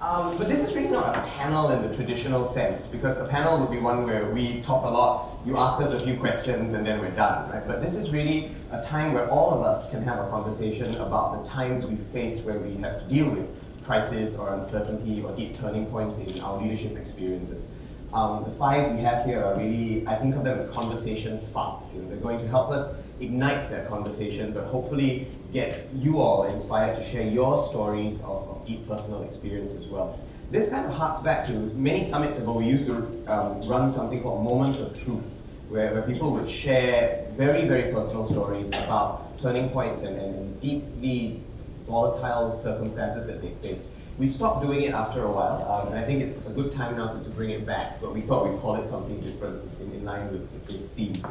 But this is really not a panel in the traditional sense, because a panel would be one where we talk a lot, you ask us a few questions, and then we're done, right? But this is really a time where all of us can have a conversation about the times we face where we have to deal with crisis or uncertainty or deep turning points in our leadership experiences. The 5 we have here are really, I think of them as conversation sparks. They're going to help us ignite that conversation, but hopefully get you all inspired to share your stories of deep personal experience as well. This kind of harks back to many summits ago. We used to run something called Moments of Truth, where people would share very, very personal stories about turning points and deeply volatile circumstances that they faced. We stopped doing it after a while, and I think it's a good time now to bring it back, but we thought we'd call it something different in line with this theme.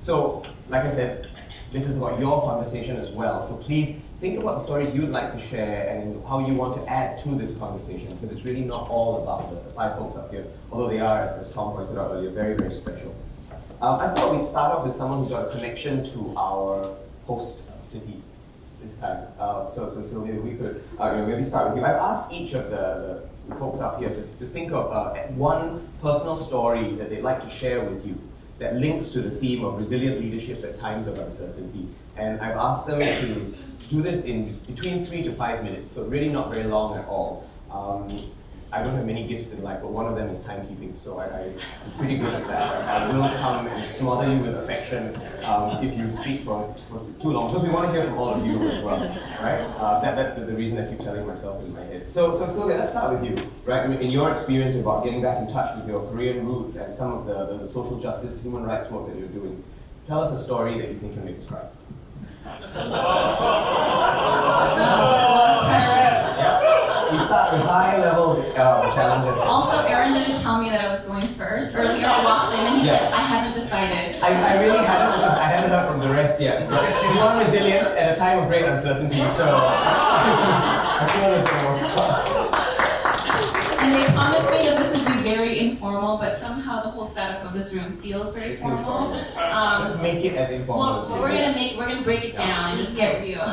So, like I said, this is about your conversation as well, so please think about the stories you'd like to share and how you want to add to this conversation, because it's really not all about the 5 folks up here, although they are, as Tom pointed out earlier, very, very special. I thought we'd start off with someone who's got a connection to our host city this time. So Sylvia, we could maybe start with you. I've asked each of the folks up here just to think of one personal story that they'd like to share with you that links to the theme of resilient leadership at times of uncertainty. And I've asked them to do this in between 3 to 5 minutes, so really not very long at all. I don't have many gifts in life, but one of them is timekeeping, so I'm pretty good at that. I will come and smother you with affection if you speak for too long. So we want to hear from all of you as well, right? That's the reason I keep telling myself in my head. So Sylvia, let's start with you, right? I mean, in your experience about getting back in touch with your Korean roots and some of the social justice, human rights work that you're doing, tell us a story that you think can make us cry. We start with high-level challenges. Also, Aaron didn't tell me that I was going first. Earlier, I walked in and he said, I haven't decided. I really hadn't, because I hadn't heard from the rest yet. You are resilient at a time of great uncertainty, so I feel it's And they promised me that this would be very informal, but somehow the whole setup of this room feels very formal. Let's make it as informal as well, we're gonna break it down and just get real.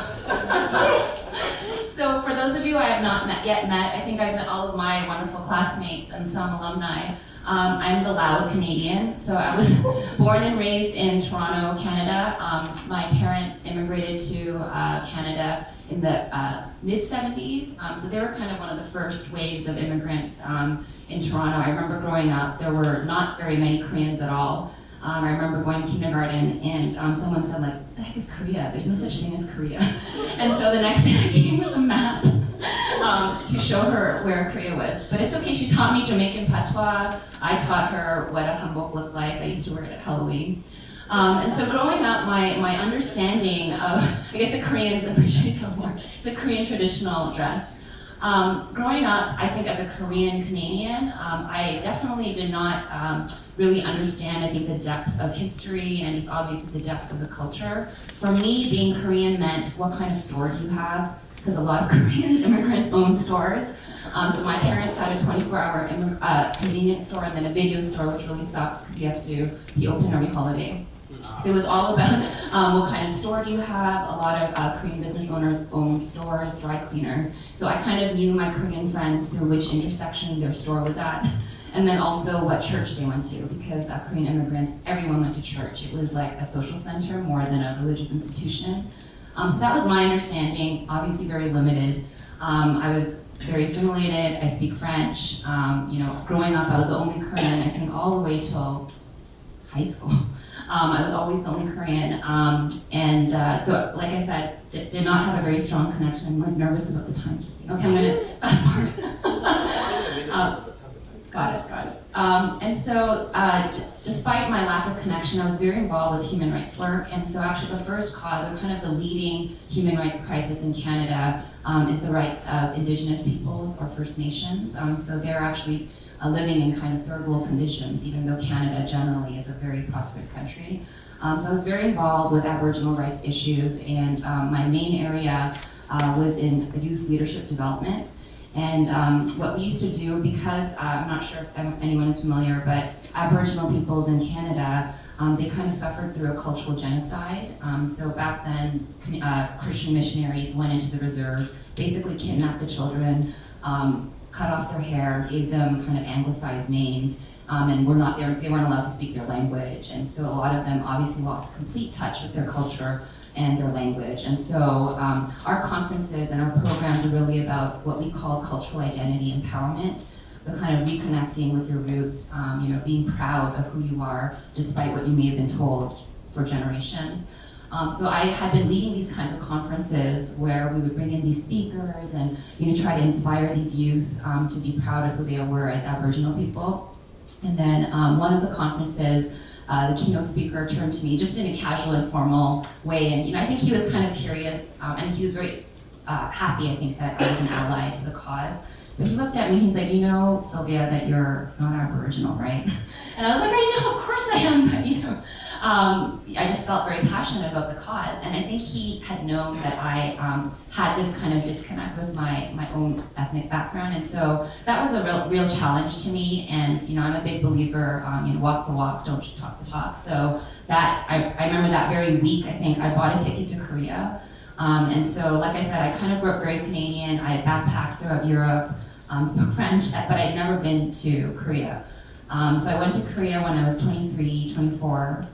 So for those of you I have not yet met, I think I've met all of my wonderful classmates and some alumni. I'm the loud Canadian, so I was born and raised in Toronto, Canada. My parents immigrated to Canada in the mid-70s, so they were kind of one of the first waves of immigrants in Toronto. I remember growing up, there were not very many Koreans at all. I remember going to kindergarten and someone said, like, what the heck is Korea? There's no such thing as Korea. And so the next day I came with a map to show her where Korea was. But it's okay, she taught me Jamaican patois. I taught her what a hanbok looked like. I used to wear it at Halloween. And so growing up, my understanding of, I guess the Koreans appreciate it more, it's a Korean traditional dress. Growing up, I think as a Korean Canadian, I definitely did not really understand, I think, the depth of history and just obviously the depth of the culture. For me, being Korean meant what kind of store do you have? Because a lot of Korean immigrants own stores. So my parents had a 24-hour convenience store and then a video store, which really sucks because you have to be open every holiday. So it was all about what kind of store do you have. A lot of Korean business owners owned stores, dry cleaners. So I kind of knew my Korean friends through which intersection their store was at. And then also what church they went to, because Korean immigrants, everyone went to church. It was like a social center more than a religious institution. So that was my understanding, obviously very limited. I was very assimilated, I speak French. Growing up, I was the only Korean, I think all the way till high school. I was always the only Korean, so like I said, did not have a very strong connection. I'm like nervous about the timekeeping. Okay, I'm gonna fast forward. Got it. And so, despite my lack of connection, I was very involved with human rights work. And so actually the first cause, or kind of the leading human rights crisis in Canada, is the rights of Indigenous peoples or First Nations. So they're actually living in kind of third world conditions, even though Canada generally is a very prosperous country. So I was very involved with Aboriginal rights issues, and my main area was in youth leadership development. And what we used to do, because I'm not sure if anyone is familiar, but Aboriginal peoples in Canada, they kind of suffered through a cultural genocide. So back then, Christian missionaries went into the reserves, basically kidnapped the children, cut off their hair, gave them kind of anglicized names, and they weren't allowed to speak their language. And so a lot of them obviously lost complete touch with their culture and their language. And so our conferences and our programs are really about what we call cultural identity empowerment. So kind of reconnecting with your roots, being proud of who you are, despite what you may have been told for generations. So I had been leading these kinds of conferences where we would bring in these speakers and try to inspire these youth to be proud of who they were as Aboriginal people. And then one of the conferences, the keynote speaker turned to me just in a casual, informal way, and I think he was kind of curious, and he was very happy, I think, that I was an ally to the cause. But he looked at me and he's like, Sylvia, that you're not Aboriginal, right? And I was like, I know, of course I am, but I just felt very passionate about the cause. And I think he had known that I had this kind of disconnect with my own ethnic background. And so that was a real challenge to me. And, I'm a big believer, walk the walk, don't just talk the talk. So that, I remember that very week, I think, I bought a ticket to Korea. And so, like I said, I kind of grew up very Canadian. I had backpacked throughout Europe, spoke French, but I'd never been to Korea. So I went to Korea when I was 24,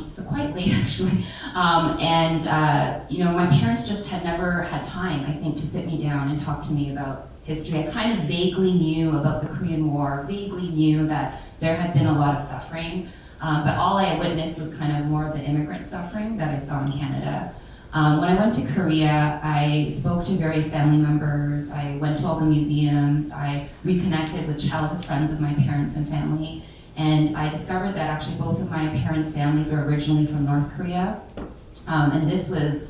so quite late actually. My parents just had never had time, I think, to sit me down and talk to me about history. I kind of vaguely knew about the Korean War, vaguely knew that there had been a lot of suffering, but all I witnessed was kind of more of the immigrant suffering that I saw in Canada. When I went to Korea, I spoke to various family members, I went to all the museums, I reconnected with childhood friends of my parents and family, and I discovered that actually both of my parents' families were originally from North Korea, and this was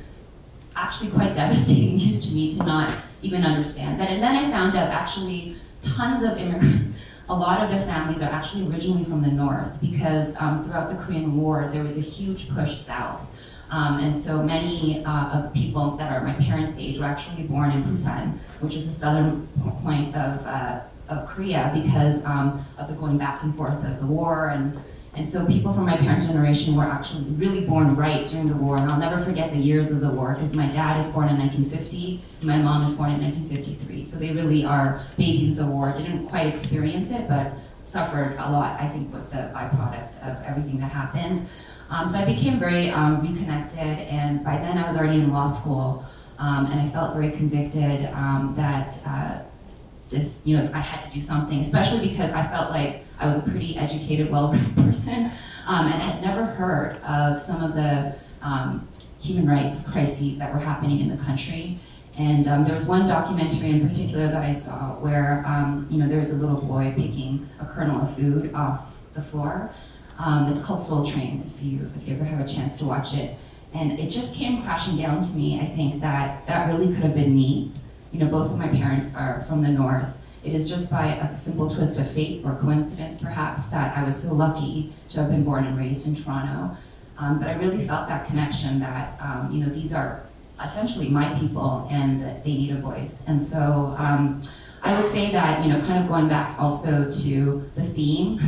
actually quite devastating news to me to not even understand that. And then I found out actually tons of immigrants, a lot of their families are actually originally from the north, because throughout the Korean War there was a huge push south. And so many of people that are my parents' age were actually born in Busan, which is the southern point of Korea, because of the going back and forth of the war. And so people from my parents' generation were actually really born right during the war. And I'll never forget the years of the war, because my dad is born in 1950, and my mom is born in 1953. So they really are babies of the war, didn't quite experience it, but suffered a lot, I think, with the byproduct of everything that happened. So I became very reconnected, and by then I was already in law school, and I felt very convicted that I had to do something, especially because I felt like I was a pretty educated, well-read person, and had never heard of some of the human rights crises that were happening in the country. And there was one documentary in particular that I saw where there was a little boy picking a kernel of food off the floor. It's called SEOUL Train, if you ever have a chance to watch it. And it just came crashing down to me, I think, that really could have been me. Both of my parents are from the north. It is just by a simple twist of fate or coincidence, perhaps, that I was so lucky to have been born and raised in Toronto. But I really felt that connection that, these are essentially my people and that they need a voice. And so I would say that, kind of going back also to the theme,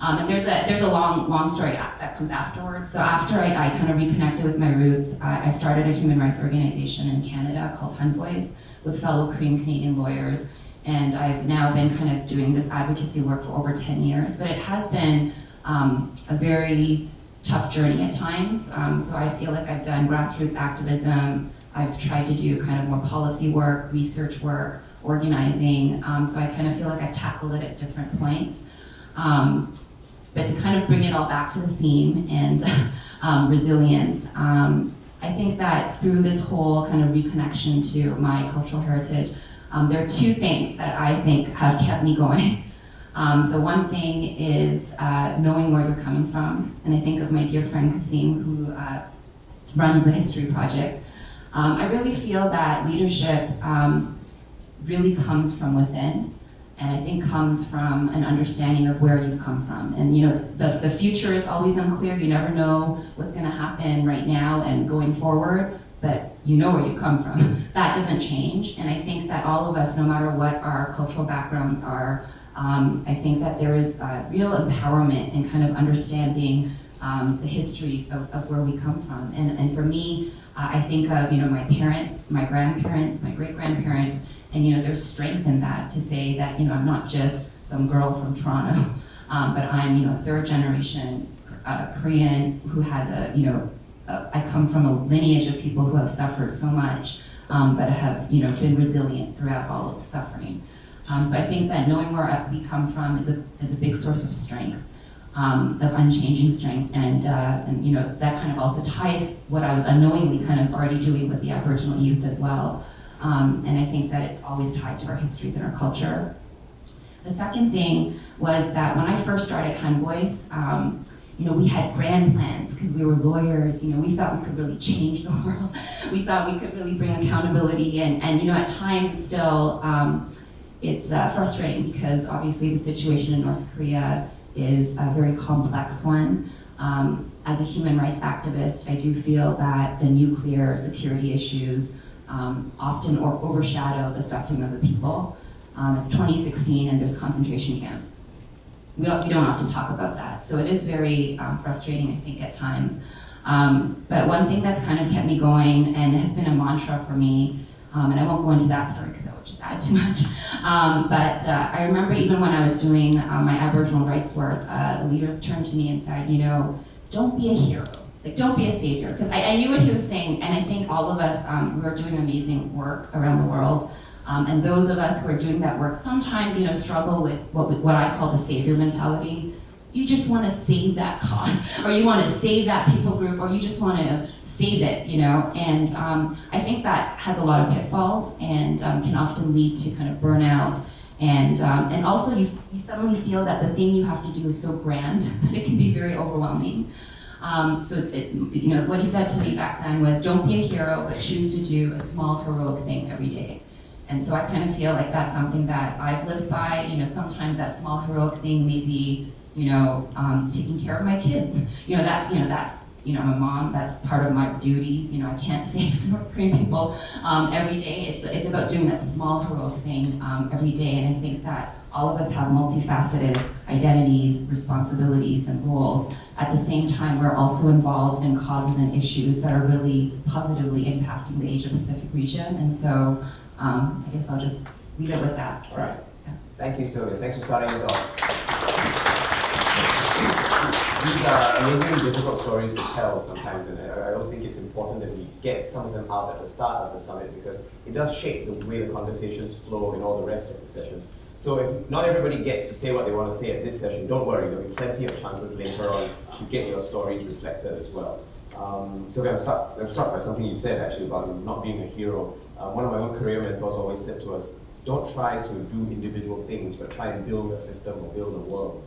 and there's a long story that comes afterwards. So after I kind of reconnected with my roots, I started a human rights organization in Canada called Voice with fellow Korean Canadian lawyers, and I've now been kind of doing this advocacy work for over 10 years. But it has been a very tough journey at times. So I feel like I've done grassroots activism. I've tried to do kind of more policy work, research work, organizing. So I kind of feel like I've tackled it at different points. But to kind of bring it all back to the theme and resilience, I think that through this whole kind of reconnection to my cultural heritage, there are two things that I think have kept me going. So one thing is knowing where you're coming from, and I think of my dear friend Kasim, who runs the History Project. I really feel that leadership really comes from within, and I think comes from an understanding of where you've come from. And the future is always unclear. You never know what's going to happen right now and going forward, but you know where you've come from. That doesn't change, and I think that all of us, no matter what our cultural backgrounds are, I think that there is real empowerment in kind of understanding the histories of where we come from. And for me, I think of, my parents, my grandparents, my great-grandparents, and, there's strength in that to say that, I'm not just some girl from Toronto, but I'm, third generation Korean who has I come from a lineage of people who have suffered so much, but have, been resilient throughout all of the suffering. So I think that knowing where we come from is a big source of strength, of unchanging strength, and that kind of also ties what I was unknowingly kind of already doing with the Aboriginal youth as well. And I think that it's always tied to our histories and our culture. The second thing was that when I first started Kind Voice, we had grand plans because we were lawyers. We thought we could really change the world. We thought we could really bring accountability, and at times still, it's frustrating because obviously the situation in North Korea is a very complex one. As a human rights activist, I do feel that the nuclear security issues often overshadow the suffering of the people. It's 2016 and there's concentration camps. We don't often talk about that. So it is very frustrating, I think, at times. But one thing that's kind of kept me going and has been a mantra for me, and I won't go into that story because that would just add too much. But I remember even when I was doing my Aboriginal rights work, leaders turned to me and said, don't be a hero. Like, don't be a savior. Because I knew what he was saying, and I think all of us, we're doing amazing work around the world. And those of us who are doing that work sometimes, struggle with what I call the savior mentality. You just want to save that cause, or you want to save that people group, or you just want to save it, And I think that has a lot of pitfalls and can often lead to kind of burnout. And also you suddenly feel that the thing you have to do is so grand that it can be very overwhelming. What he said to me back then was, don't be a hero, but choose to do a small heroic thing every day. And so I kind of feel like that's something that I've lived by. Sometimes that small heroic thing may be, taking care of my kids. I'm a mom, that's part of my duties. I can't save the North Korean people every day. It's about doing that small heroic thing every day. And I think that all of us have multifaceted identities, responsibilities, and roles. At the same time, we're also involved in causes and issues that are really positively impacting the Asia-Pacific region. And so I guess I'll just leave it with that. All right. Yeah. Thank you, Sylvia. Thanks for starting us off. These are amazingly difficult stories to tell sometimes, and I also think it's important that we get some of them out at the start of the summit because it does shape the way the conversations flow in all the rest of the sessions. So if not everybody gets to say what they want to say at this session, don't worry, there'll be plenty of chances later on to get your stories reflected as well. Sylvia, I'm struck by something you said actually about not being a hero. One of my own career mentors always said to us, don't try to do individual things, but try and build a system or build a world,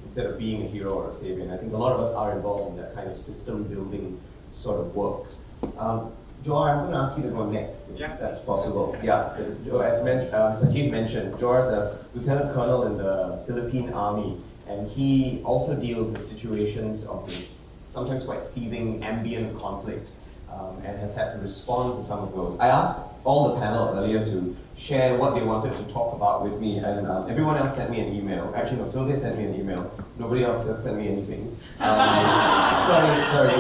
instead of being a hero or a savior. And I think a lot of us are involved in that kind of system building sort of work. Jor, I'm going to ask you to go next, if that's possible. Yeah, as Sajid mentioned, Jor is a lieutenant colonel in the Philippine Army, and he also deals with situations of the sometimes quite seething ambient conflict, and has had to respond to some of those. I asked all the panel earlier to share what they wanted to talk about with me, and everyone else sent me an email. Actually, no, Sylvia sent me an email. Nobody else sent me anything. Sorry.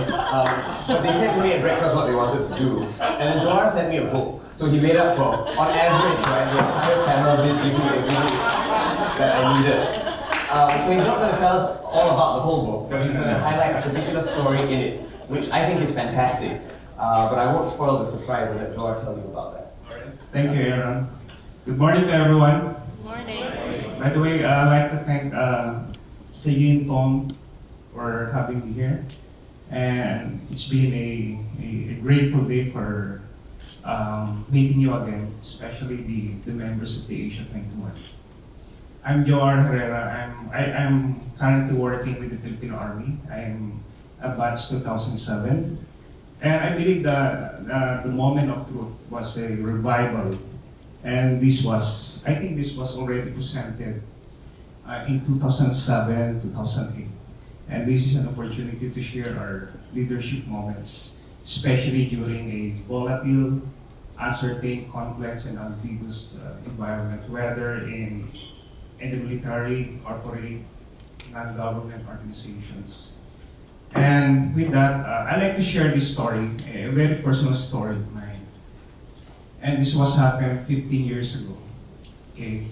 But they said to me at breakfast what they wanted to do. And then Jor sent me a book. So he made up for, on average, right, the entire panel did give me everything that I needed. So he's not going to tell us all about the whole book, but he's going to highlight a particular story in it, which I think is fantastic. But I won't spoil the surprise and let Jor tell you about that. Thank you, Aaron. Good morning to everyone. Good morning. By the way, I'd like to thank Sajid and Tom for having me here. And it's been a grateful day for meeting you again, especially the members of the Asia 21. I'm Jor Herrera. I'm currently working with the Philippine Army. I'm a batch 2007. And I believe that the moment of truth was a revival. And I think this was already presented in 2007, 2008. And this is an opportunity to share our leadership moments, especially during a volatile, uncertain, complex, and ambiguous environment, whether in the military, corporate, non-government organizations. And with that, I'd like to share this story, a very personal story of mine. And this was happened 15 years ago. Okay.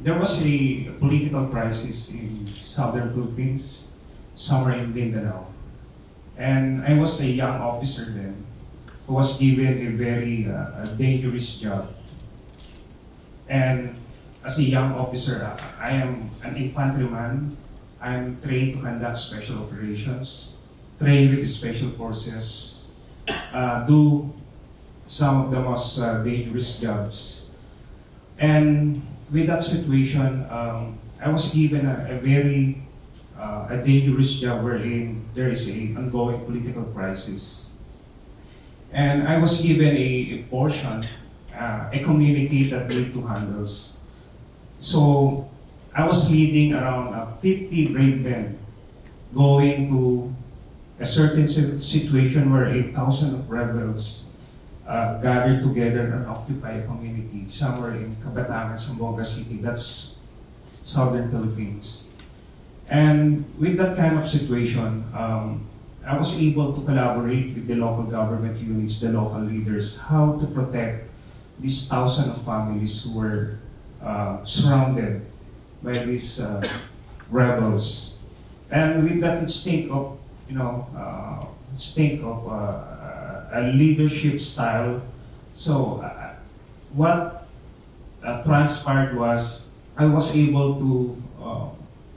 There was a political crisis in southern Philippines, somewhere in Mindanao. And I was a young officer then, who was given a very dangerous job. And as a young officer, I am an infantryman. I'm trained to conduct special operations, trained with special forces, do some of the most dangerous jobs. And with that situation, I was given a very dangerous job wherein there is an ongoing political crisis. And I was given a portion, a community that need to handle. So I was leading around 50 brave men going to a certain situation where 8,000 of rebels gathered together and occupy a community somewhere in Cabatangan, Zamboanga City. That's southern Philippines. And with that kind of situation, I was able to collaborate with the local government units, the local leaders, how to protect these thousands of families who were surrounded by these rebels. And with that stake of, a leadership style. So what transpired was I was able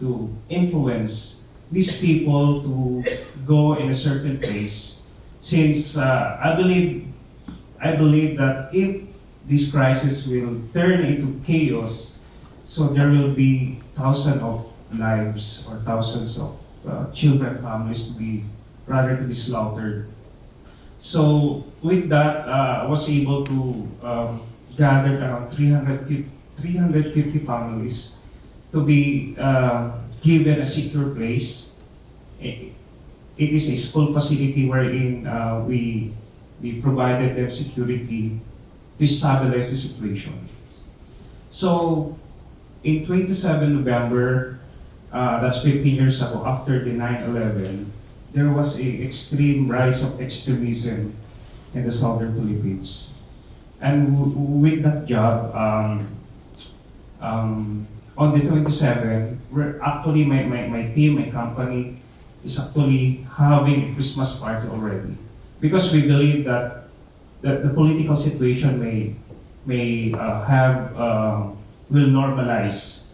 to influence these people to go in a certain place, since I believe that if this crisis will turn into chaos, so there will be thousands of lives or thousands of children, families to be slaughtered. So with that, I was able to gather around 350 families to be given a secure place. It is a school facility wherein we provided them security to stabilize the situation. So in 27 November, that's 15 years ago, after the 9/11, there was an extreme rise of extremism in the southern Philippines. And with that job, on the 27th, we're actually, my team, my company, is actually having a Christmas party already. Because we believe that the political situation will normalize.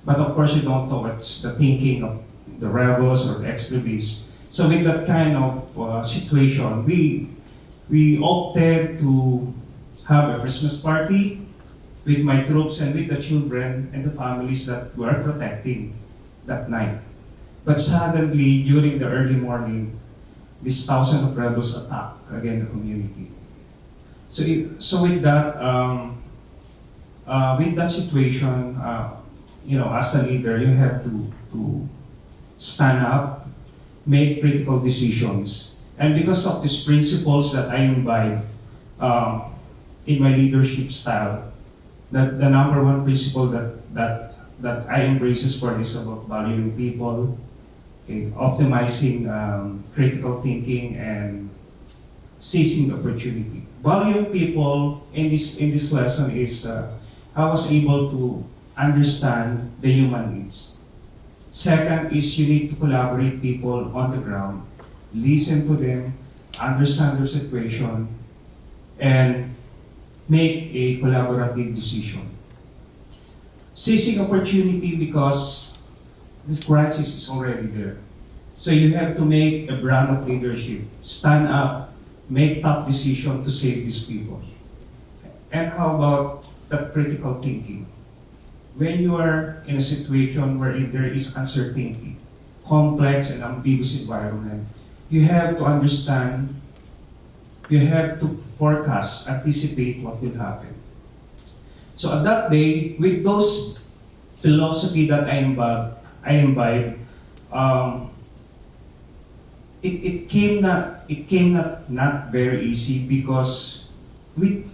But of course, you don't know what's the thinking of the rebels or the extremists. So with that kind of situation, we opted to have a Christmas party with my troops and with the children and the families that we are protecting that night. But suddenly, during the early morning, these thousands of rebels attacked again the community. So with that situation, as a leader, you have to stand up, make critical decisions. And because of these principles that I imbibe in my leadership style, that the number one principle that I embrace is about valuing people, okay, optimizing critical thinking, and seizing the opportunity. Valuing people in this lesson is I was able to understand the human needs. Second is you need to collaborate people on the ground, listen to them, understand their situation, and make a collaborative decision. Seizing opportunity because this crisis is already there. So you have to make a brand of leadership, stand up, make tough decisions to save these people. And how about that critical thinking? When you are in a situation where there is uncertainty, complex and ambiguous environment, you have to understand, you have to forecast, anticipate what will happen. So at that day, with those philosophy that I imbibe, it came not very easy, because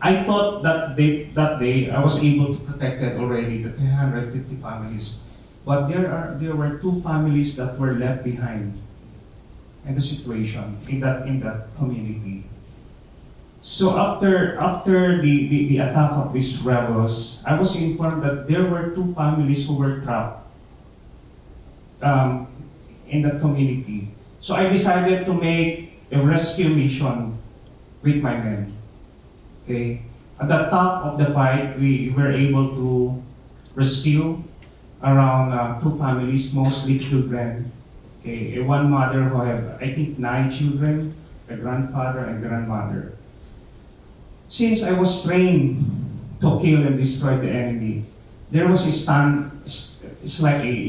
I thought that day I was able to protect already the 350 families, but there were two families that were left behind and the situation in that community. So after the attack of these rebels, I was informed that there were 2 families who were trapped in that community. So I decided to make a rescue mission with my men. Okay. At the top of the fight, we were able to rescue around 2 families, mostly children. Okay. One mother who had, I think, 9 children, a grandfather and grandmother. Since I was trained to kill and destroy the enemy, there was a it's like a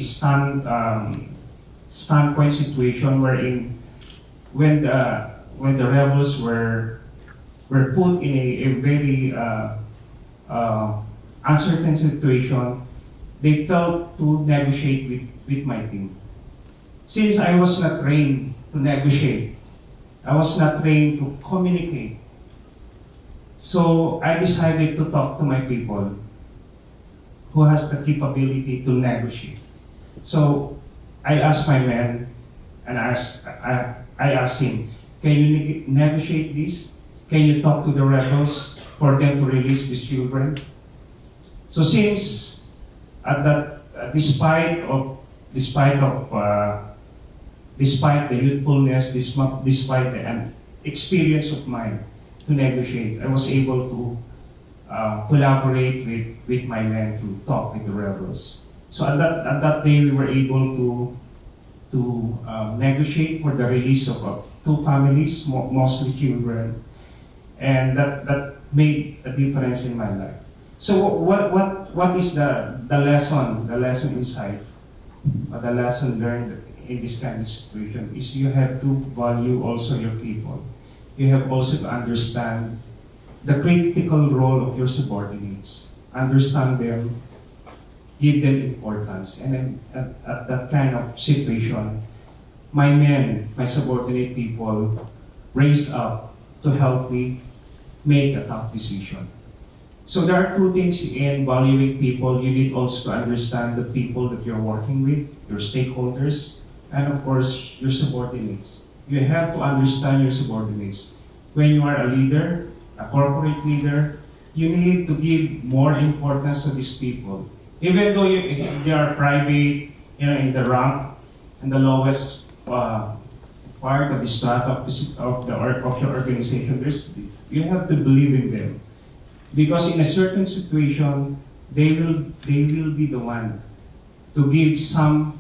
standpoint situation wherein when the rebels were put in a very uncertain situation, they felt to negotiate with my team. Since I was not trained to negotiate, I was not trained to communicate, so I decided to talk to my people who has the capability to negotiate. So I asked my man, and I asked him, can you negotiate this? Can you talk to the rebels for them to release these children? So since at that, despite the youthfulness, despite the experience of mine to negotiate, I was able to collaborate with my men to talk with the rebels. So at that day, we were able to negotiate for the release of 2 families, mostly children, and that made a difference in my life. So what is the lesson inside, or the lesson learned in this kind of situation is you have to value also your people. You have also to understand the critical role of your subordinates. Understand them, give them importance. And then at that kind of situation, my men, my subordinate people, raised up to help me make a tough decision. So there are 2 things in valuing people. You need also to understand the people that you're working with, your stakeholders, and of course, your subordinates. You have to understand your subordinates. When you are a leader, a corporate leader, you need to give more importance to these people. Even though they are private, in the rank and the lowest part of the strata of your organization, you have to believe in them, because in a certain situation, they will be the one to give some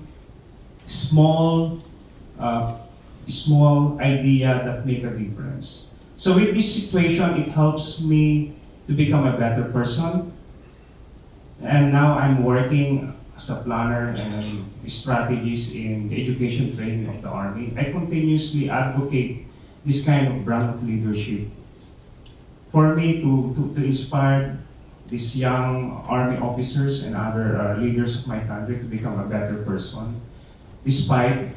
small idea that make a difference. So with this situation, it helps me to become a better person. And now I'm working as a planner and strategist in the education training of the Army. I continuously advocate this kind of brand of leadership for me to inspire these young Army officers and other leaders of my country to become a better person, despite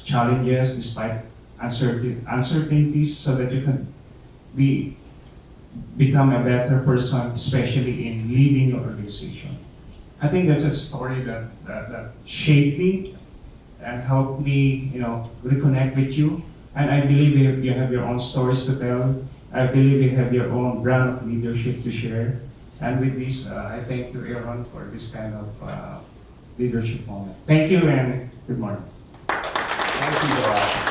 challenges, despite uncertainties, so that you can become a better person, especially in leading your organization. I think that's a story that shaped me and helped me, reconnect with you. And I believe you have your own stories to tell. I believe you have your own brand of leadership to share. And with this, I thank you, Aaron, for this kind of leadership moment. Thank you and good morning. Thank you, Joel.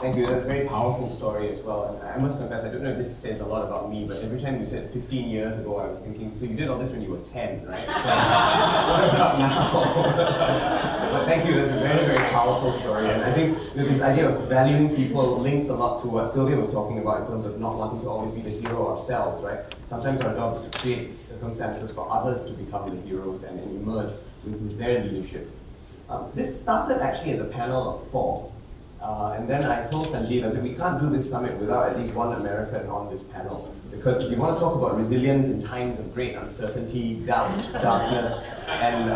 Thank you. That's a very powerful story as well. And I must confess, I don't know if this says a lot about me, but every time you said 15 years ago, I was thinking, so you did all this when you were 10, right? So what about now? But thank you. That's a very, very powerful story. And I think this idea of valuing people links a lot to what Sylvia was talking about in terms of not wanting to always be the hero ourselves, right? Sometimes our job is to create circumstances for others to become the heroes and emerge with their leadership. This started actually as a panel of 4. And then I told Sanjeev, I said, we can't do this summit without at least one American on this panel, because we want to talk about resilience in times of great uncertainty, doubt, darkness, and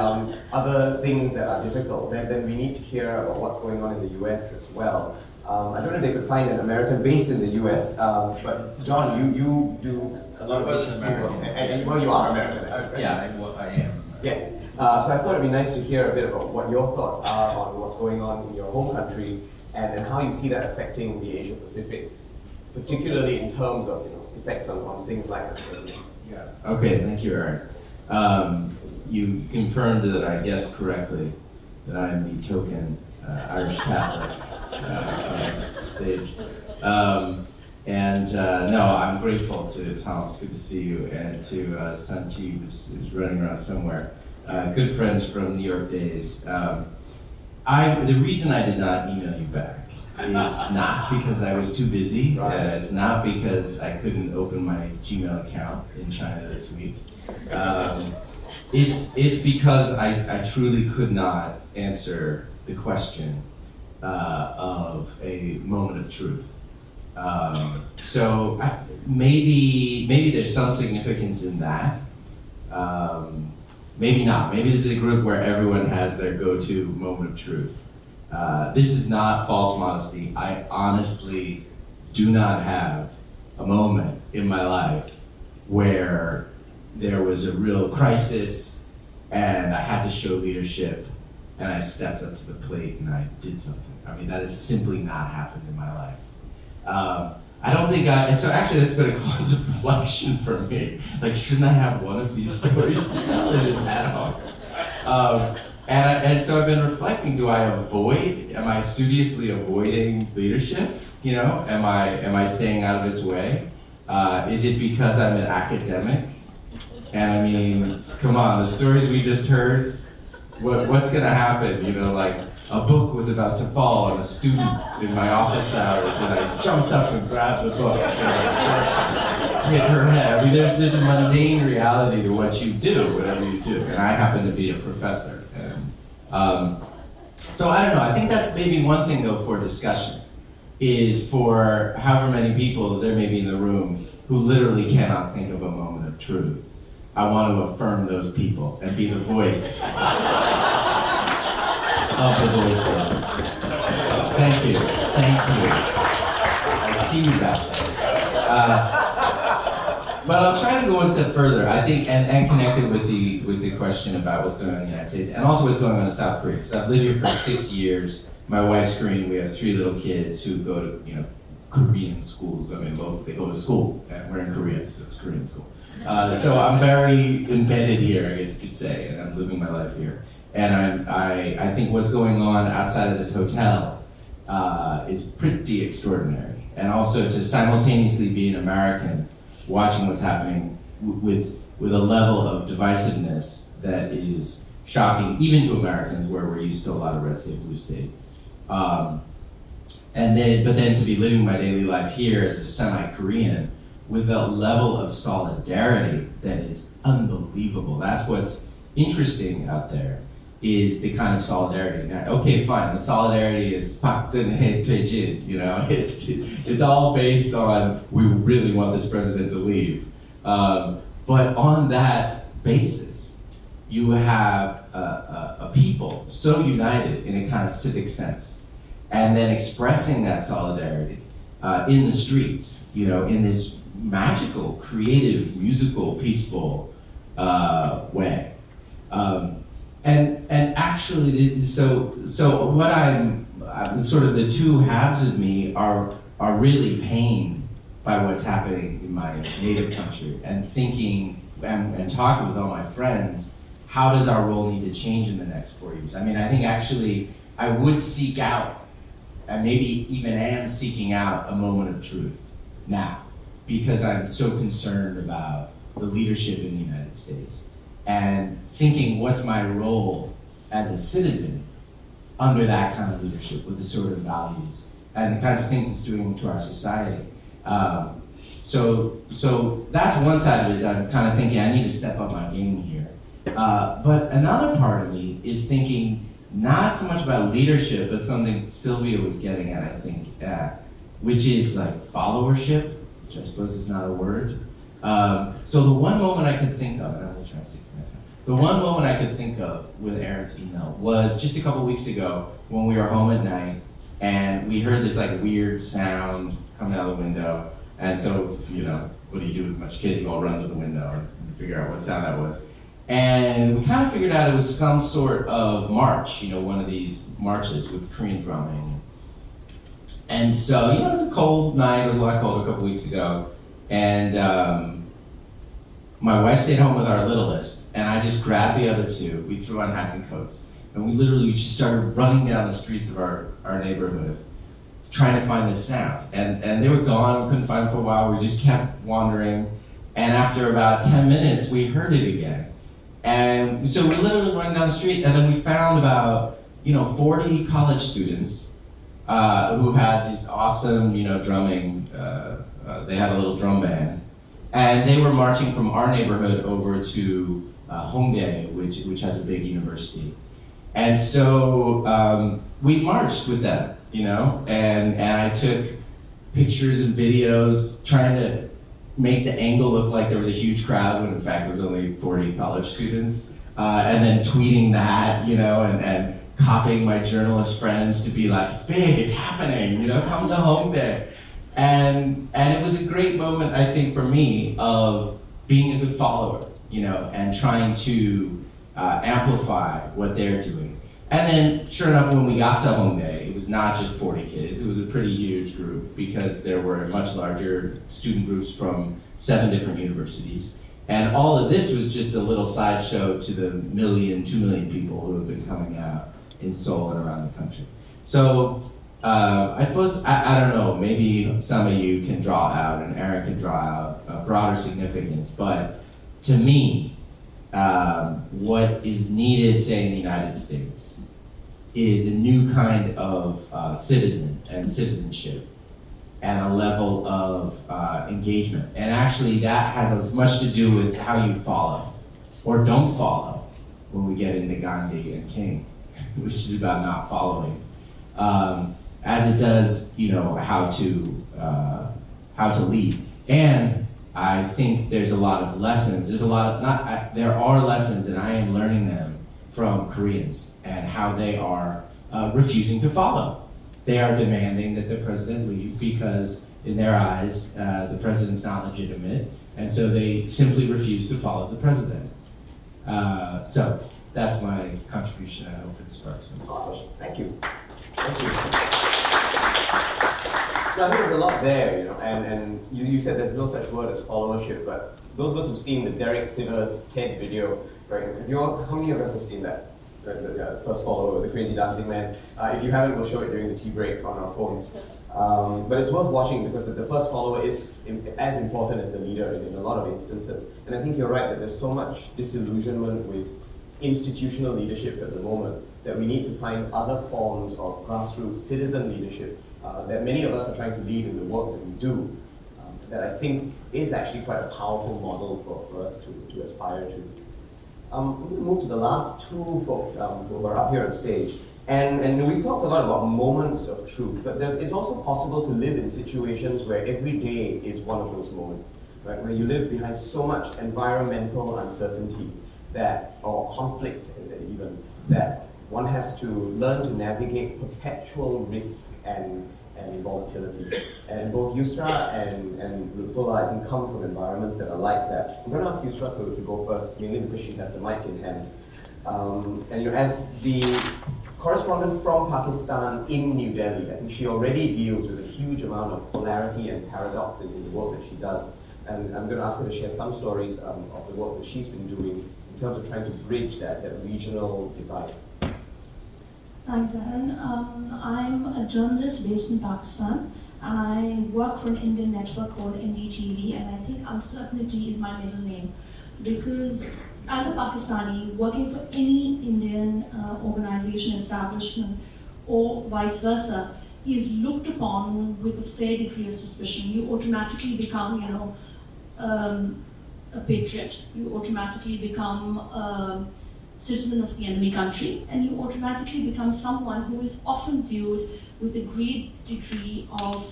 other things that are difficult. Then we need to hear about what's going on in the US as well. I don't know if they could find an American based in the US, but John, you do a lot of and well, you are American, right? Yeah, I am. Yes. So I thought it'd be nice to hear a bit about what your thoughts are on what's going on in your home country and how you see that affecting the Asia Pacific, particularly in terms of effects on things like uncertainty. Yeah. Okay. Thank you, Aaron. You confirmed that I guessed correctly that I'm the token Irish Catholic on this stage. No, I'm grateful to Thomas, good to see you, and to Sanjeev, who's running around somewhere. Good friends from New York days. The reason I did not email you back is not because I was too busy. It's not because I couldn't open my Gmail account in China this week. It's because I truly could not answer the question of a moment of truth. Maybe there's some significance in that. Maybe not. Maybe this is a group where everyone has their go-to moment of truth. This is not false modesty. I honestly do not have a moment in my life where there was a real crisis and I had to show leadership and I stepped up to the plate and I did something. I mean, that has simply not happened in my life. I don't think and so actually that's been a cause of reflection for me. Like, shouldn't I have one of these stories to tell? It didn't matter. And so I've been reflecting, am I studiously avoiding leadership? Am I staying out of its way? Is it because I'm an academic? And I mean, come on, the stories we just heard, what's gonna happen? Like a book was about to fall on a student in my office hours and I jumped up and grabbed the book and hit her head. I mean, there's a mundane reality to what you do, whatever you do. And I happen to be a professor. And, so I don't know, I think that's maybe one thing though for discussion, is for however many people there may be in the room who literally cannot think of a moment of truth. I want to affirm those people and be the voice of the voiceless. Thank you. I see you back there. But I'll try to go one step further. I think, and connect it with the question about what's going on in the United States, and also what's going on in South Korea. Because I've lived here for 6 years. My wife's Korean. We have 3 little kids who go to Korean schools. I mean, they go to school, and we're in Korea, so it's Korean school. So I'm very embedded here, I guess you could say, and I'm living my life here. And I think what's going on outside of this hotel is pretty extraordinary. And also to simultaneously be an American, watching what's happening with a level of divisiveness that is shocking, even to Americans, where we're used to a lot of red state, blue state. But then to be living my daily life here as a semi-Korean with a level of solidarity that is unbelievable. That's what's interesting out there, is the kind of solidarity. Now, okay, fine, the solidarity is it's all based on we really want this president to leave. But on that basis, you have a people so united in a kind of civic sense, and then expressing that solidarity in the streets, in this magical, creative, musical, peaceful way. And actually, so what I'm sort of the two halves of me are really pained by what's happening in my native country, and thinking and talking with all my friends, how does our role need to change in the next 4 years? I mean, I think actually I would seek out, and maybe even am seeking out, a moment of truth now, because I'm so concerned about the leadership in the United States, and thinking, what's my role as a citizen under that kind of leadership, with the sort of values and the kinds of things it's doing to our society. So that's one side of it, is I'm kind of thinking I need to step up my game here. But another part of me is thinking not so much about leadership, but something Sylvia was getting at, I think, which is like followership, which I suppose is not a word. So the one moment I could think of, and I'm going to try to stick to my time, the one moment I could think of with Aaron's email was just a couple weeks ago when we were home at night, and we heard this like weird sound coming out of the window. And so, what do you do with a bunch of kids? You all run to the window and figure out what sound that was. And we kind of figured out it was some sort of march, one of these marches with Korean drumming. And so, it was a cold night, it was a lot colder a couple weeks ago, and my wife stayed home with our littlest, and I just grabbed the other two, we threw on hats and coats, and we literally just started running down the streets of our neighborhood, trying to find this sound. And they were gone, we couldn't find them for a while, we just kept wandering, and after about 10 minutes, we heard it again. And so we literally running down the street, and then we found about, 40 college students who had these awesome, drumming, they had a little drum band. And they were marching from our neighborhood over to Hongdae, which has a big university. And so we marched with them, and I took pictures and videos trying to make the angle look like there was a huge crowd when in fact there was only 40 college students. And then tweeting that, and copying my journalist friends to be like, it's big, it's happening, come to Hongdae. And it was a great moment, I think, for me of being a good follower, and trying to amplify what they're doing. And then, sure enough, when we got to Hongdae, it was not just 40 kids, it was a pretty huge group because there were much larger student groups from 7 different universities. And all of this was just a little sideshow to the 2 million people who have been coming out in Seoul and around the country. So, I suppose, I don't know, maybe some of you can draw out, and Aaron can draw out a broader significance, but to me, what is needed, say, in the United States is a new kind of citizen and citizenship and a level of engagement. And actually that has as much to do with how you follow or don't follow when we get into Gandhi and King, which is about not following. As it does, how to lead. And I think there's a lot of lessons. There are lessons, and I am learning them from Koreans and how they are refusing to follow. They are demanding that the president leave because, in their eyes, the president's not legitimate, and so they simply refuse to follow the president. So that's my contribution. I hope it sparks some discussion. Thank you. Thank you. No, I think there's a lot there, and you said there's no such word as followership, but those of us who've seen the Derek Sivers TED video, right? How many of us have seen that? The first follower, the crazy dancing man. If you haven't, we'll show it during the tea break on our phones. But it's worth watching because the first follower is as important as the leader in a lot of instances. And I think you're right that there's so much disillusionment with institutional leadership at the moment that we need to find other forms of grassroots citizen leadership that many of us are trying to lead in the work that we do, that I think is actually quite a powerful model for us to aspire to. We're going to move to the last 2 folks who are up here on stage. And we've talked a lot about moments of truth, but it's also possible to live in situations where every day is one of those moments, right? Where you live behind so much environmental uncertainty or conflict even, that one has to learn to navigate perpetual risk and volatility. And both Yusra and Lutfullah, I think, come from environments that are like that. I'm going to ask Yusra to go first, mainly because she has the mic in hand. And as the correspondent from Pakistan in New Delhi, I think she already deals with a huge amount of polarity and paradox in the work that she does. And I'm going to ask her to share some stories of the work that she's been doing in terms of trying to bridge that regional divide. Thanks, Aaron. I'm a journalist based in Pakistan, and I work for an Indian network called NDTV, and I think uncertainty is my middle name, because as a Pakistani, working for any Indian organization, establishment, or vice versa, is looked upon with a fair degree of suspicion. You automatically become, a patriot. You automatically become a citizen of the enemy country, and you automatically become someone who is often viewed with a great degree of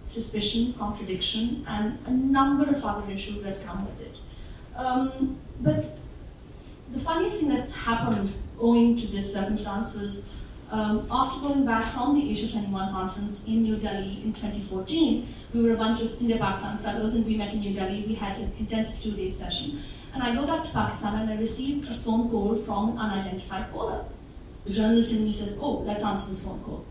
suspicion, contradiction, and a number of other issues that come with it. But the funniest thing that happened owing to this circumstance was after going back from the Asia 21 conference in New Delhi in 2014, we were a bunch of India-Pakistan fellows, and we met in New Delhi. We had an intensive 2-day session. And I go back to Pakistan and I receive a phone call from an unidentified caller. The journalist in me says, oh, let's answer this phone call.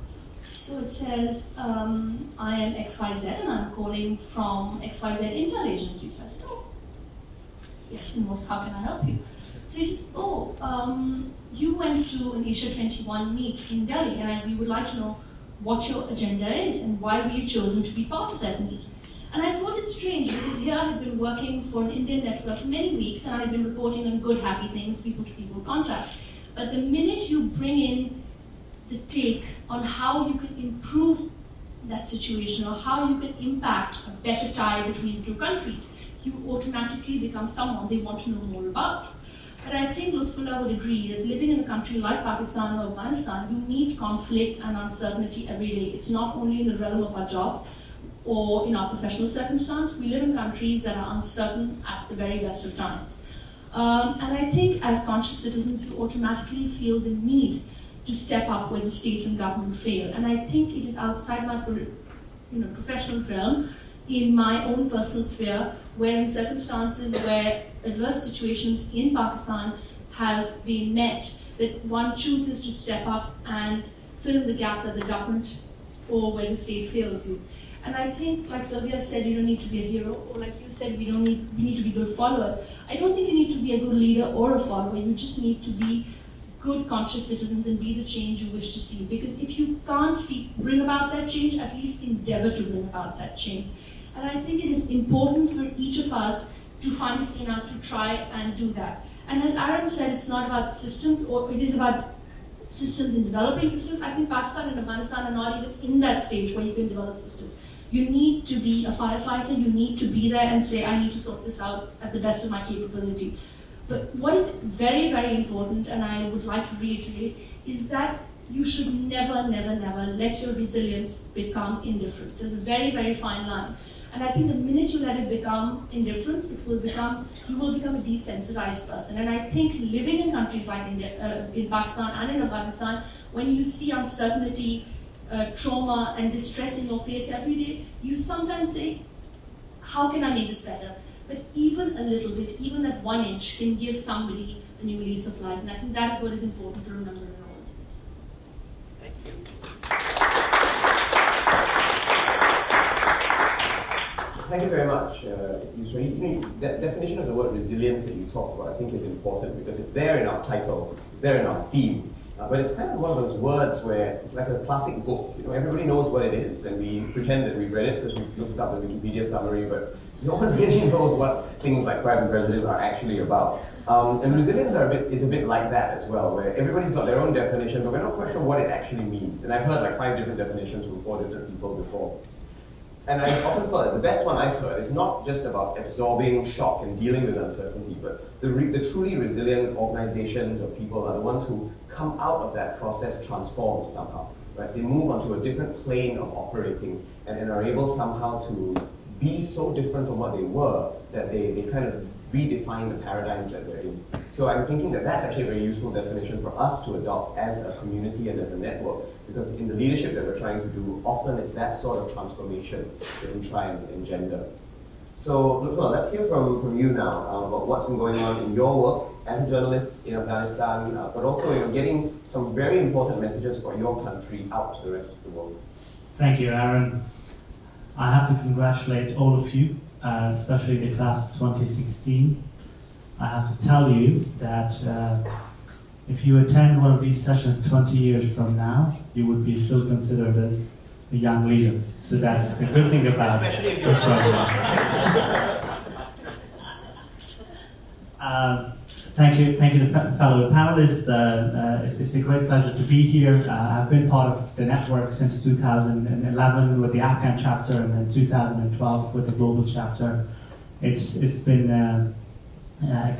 So it says, I am XYZ and I'm calling from XYZ Intel Agency. So I said, oh, yes, and how can I help you? So he says, oh, you went to an Asia 21 meet in Delhi and we would like to know what your agenda is and why were you chosen to be part of that meet. And I thought it strange because here I had been working for an Indian network for many weeks and I had been reporting on good, happy things, people-to-people contact. But the minute you bring in the take on how you can improve that situation or how you can impact a better tie between the two countries, you automatically become someone they want to know more about. But I think Lutfullah would agree that living in a country like Pakistan or Afghanistan, you meet conflict and uncertainty every day. It's not only in the realm of our jobs or in our professional circumstance. We live in countries that are uncertain at the very best of times. And I think as conscious citizens, you automatically feel the need to step up where the state and government fail. And I think it is outside my professional realm, in my own personal sphere, where in circumstances where adverse situations in Pakistan have been met, that one chooses to step up and fill in the gap that the government or where the state fails you. And I think, like Sylvia said, you don't need to be a hero, or like you said, we need to be good followers. I don't think you need to be a good leader or a follower. You just need to be good, conscious citizens and be the change you wish to see. Because if you can't bring about that change, at least endeavor to bring about that change. And I think it is important for each of us to find it in us to try and do that. And as Aaron said, it's not about systems, or it is about systems in developing systems. I think Pakistan and Afghanistan are not even in that stage where you can develop systems. You need to be a firefighter, you need to be there and say, I need to sort this out at the best of my capability. But what is very, very important, and I would like to reiterate, is that you should never, never, never let your resilience become indifference. There's a very, very fine line. And I think the minute you let it become indifference, you will become a desensitized person. And I think living in countries like India, in Pakistan and in Afghanistan, when you see uncertainty, trauma and distress in your face every day, you sometimes say, how can I make this better? But even a little bit, even that 1 inch can give somebody a new lease of life. And I think that's what is important to remember in all of this. Thank you. Thank you very much, Yusra. That definition of the word resilience that you talked about, I think, is important because it's there in our title, it's there in our theme. But it's kind of one of those words where it's like a classic book. Everybody knows what it is, and we pretend that we've read it because we've looked up the Wikipedia summary, but no one really knows what things like Pride and Prejudice are actually about. And resilience is a bit like that as well, where everybody's got their own definition, but we're not quite sure what it actually means. And I've heard like 5 different definitions from 4 different people before. And I often thought that the best one I've heard is not just about absorbing shock and dealing with uncertainty, but the truly resilient organizations or people are the ones who come out of that process transformed somehow. Right? They move onto a different plane of operating and are able somehow to be so different from what they were that they kind of redefine the paradigms that they're in. So I'm thinking that that's actually a very useful definition for us to adopt as a community and as a network, because in the leadership that we're trying to do, often it's that sort of transformation that we try and engender. So Lutfullah, let's hear from you now about what's been going on in your work as a journalist in Afghanistan, but also getting some very important messages for your country out to the rest of the world. Thank you, Aaron. I have to congratulate all of you, especially the class of 2016. I have to tell you that if you attend one of these sessions 20 years from now, you would be still considered as a young leader. So that's the good thing about it. Especially if you're Thank you, fellow panelists. It's a great pleasure to be here. I've been part of the network since 2011 with the Afghan chapter, and then 2012 with the global chapter. It's been an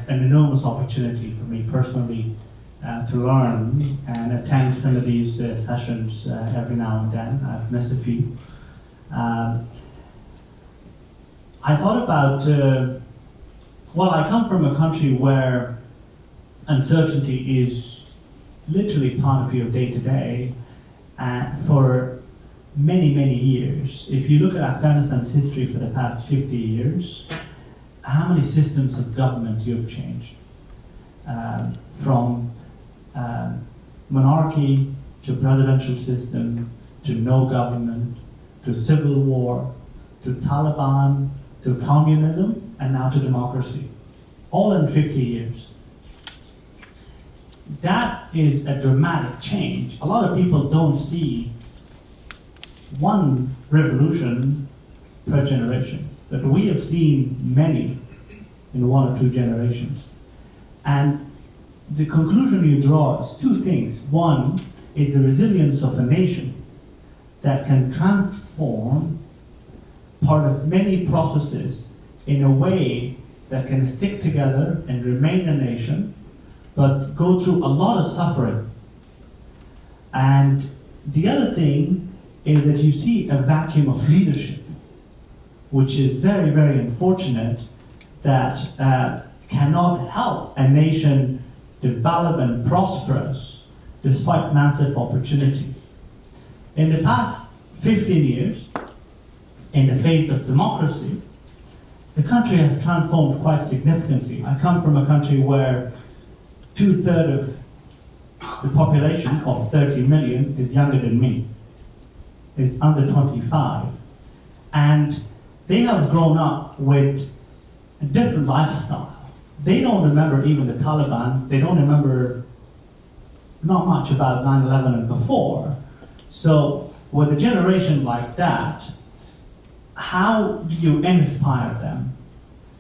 enormous opportunity for me personally to learn and attend some of these sessions every now and then. I've missed a few. I thought about, I come from a country where uncertainty is literally part of your day-to-day for many, many years. If you look at Afghanistan's history for the past 50 years, how many systems of government you've changed. From monarchy to presidential system, to no government, to civil war, to Taliban, to communism, and now to democracy. All in 50 years. That is a dramatic change. A lot of people don't see one revolution per generation, but we have seen many in 1 or 2 generations. And the conclusion you draw is 2 things. One is the resilience of a nation that can transform part of many processes in a way that can stick together and remain a nation, but go through a lot of suffering. And the other thing is that you see a vacuum of leadership, which is very, very unfortunate, that cannot help a nation develop and prosper despite massive opportunity. In the past 15 years, in the face of democracy, the country has transformed quite significantly. I come from a country where 2/3 of the population of 30 million is younger than me, is under 25. And they have grown up with a different lifestyle. They don't remember even the Taliban. They don't remember not much about 9/11 and before. So with a generation like that, how do you inspire them?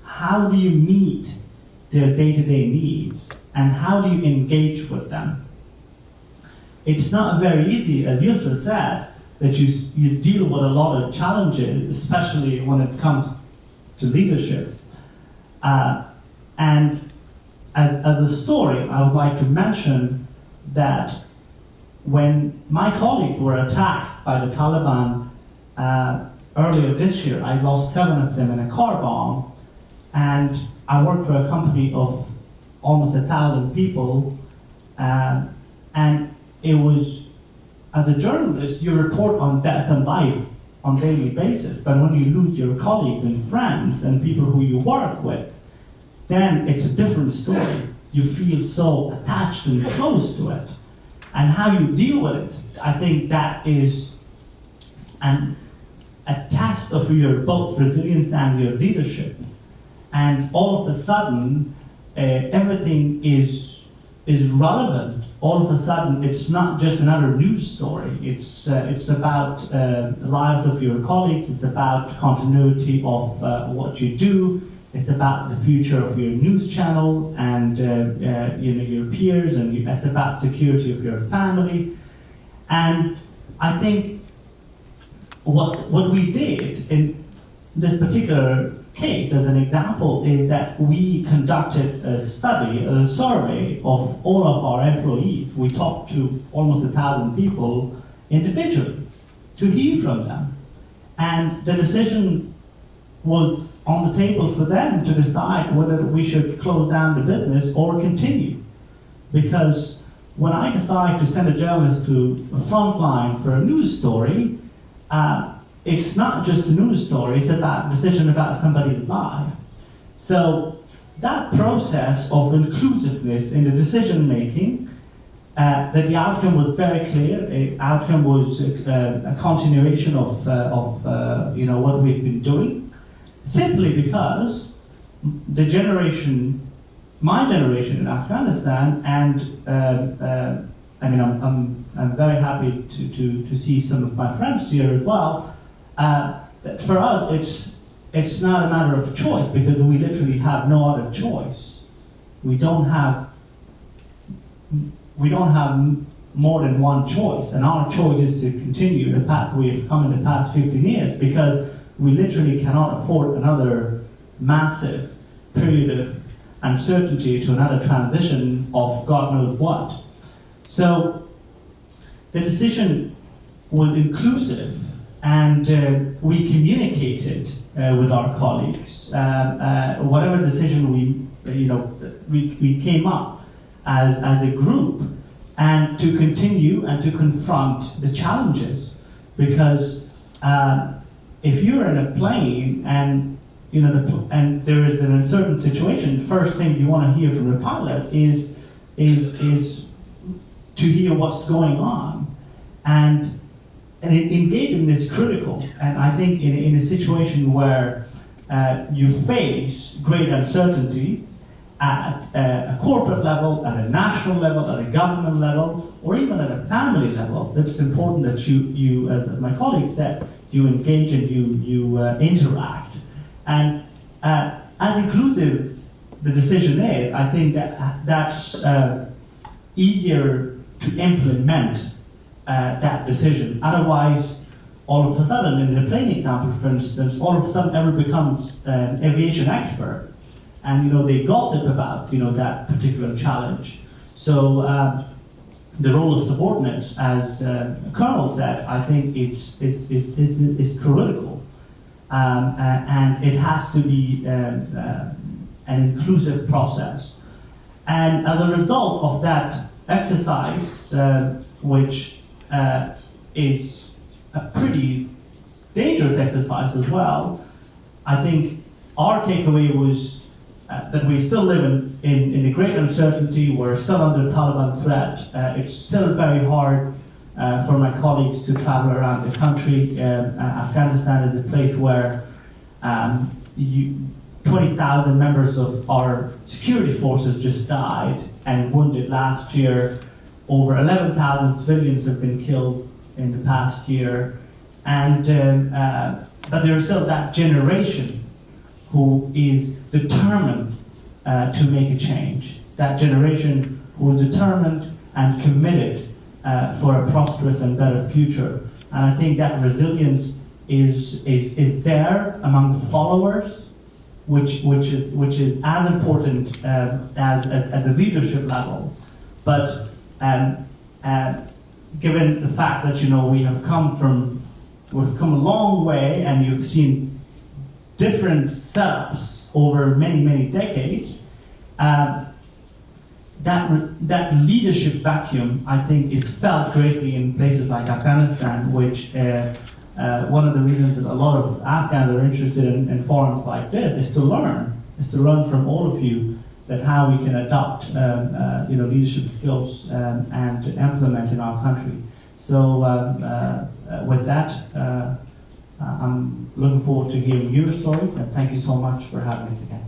How do you meet their day-to-day needs? And how do you engage with them? It's not very easy, as Yusra said, that you deal with a lot of challenges, especially when it comes to leadership. And as a story, I would like to mention that when my colleagues were attacked by the Taliban earlier this year, I lost 7 of them in a car bomb, and I worked for a company of almost 1,000 people, and it was, as a journalist, you report on death and life on a daily basis, but when you lose your colleagues and friends and people who you work with, then it's a different story. You feel so attached and close to it. And how you deal with it, I think that is a test of your both resilience and your leadership. And all of a sudden, everything is relevant. All of a sudden, it's not just another news story. It's about the lives of your colleagues. It's about continuity of what you do. It's about the future of your news channel and your peers, and it's about security of your family. And I think what we did in this particular case, as an example, is that we conducted a study, a survey of all of our employees. We talked to almost 1,000 people individually to hear from them. And the decision was on the table for them to decide whether we should close down the business or continue. Because when I decide to send a journalist to a front line for a news story, it's not just a news story, it's about a decision about somebody's life. So that process of inclusiveness in the decision making, that the outcome was very clear. The outcome was a continuation of what we've been doing. Simply because my generation in Afghanistan, and I'm very happy to see some of my friends here as well. That for us, it's not a matter of choice, because we literally have no other choice. We don't have more than one choice, and our choice is to continue the path we have come in the past 15 years, because we literally cannot afford another massive period of uncertainty to another transition of God knows what. So the decision was inclusive, and we communicated with our colleagues. Whatever decision we came up as a group, and to continue and to confront the challenges, because if you're in a plane and and there is an uncertain situation, the first thing you want to hear from the pilot is to hear what's going on, and engagement is critical. And I think in a situation where you face great uncertainty at a corporate level, at a national level, at a government level, or even at a family level, it's important that you, as my colleague said, you engage and you interact. And as inclusive the decision is, I think that's easier to implement that decision. Otherwise, all of a sudden, in the plane example, for instance, all of a sudden everyone becomes an aviation expert, and they gossip about that particular challenge. So the role of subordinates, as Colonel said, I think is critical, and it has to be an inclusive process. And as a result of that exercise, which is a pretty dangerous exercise as well, I think our takeaway was that we still live in a great uncertainty. We're still under Taliban threat. It's still very hard for my colleagues to travel around the country. Afghanistan is a place where 20,000 members of our security forces just died and wounded last year. Over 11,000 civilians have been killed in the past year. And but there is still that generation who is determined to make a change. That generation who is determined and committed for a prosperous and better future. And I think that resilience is there among the followers, which is as important as at the leadership level. But given the fact that we've come a long way, and you've seen different setups over many decades, that leadership vacuum, I think, is felt greatly in places like Afghanistan, which one of the reasons that a lot of Afghans are interested in forums like this is to learn from all of you that how we can adopt leadership skills and to implement in our country. So with that, I'm looking forward to hearing your stories, and thank you so much for having us again.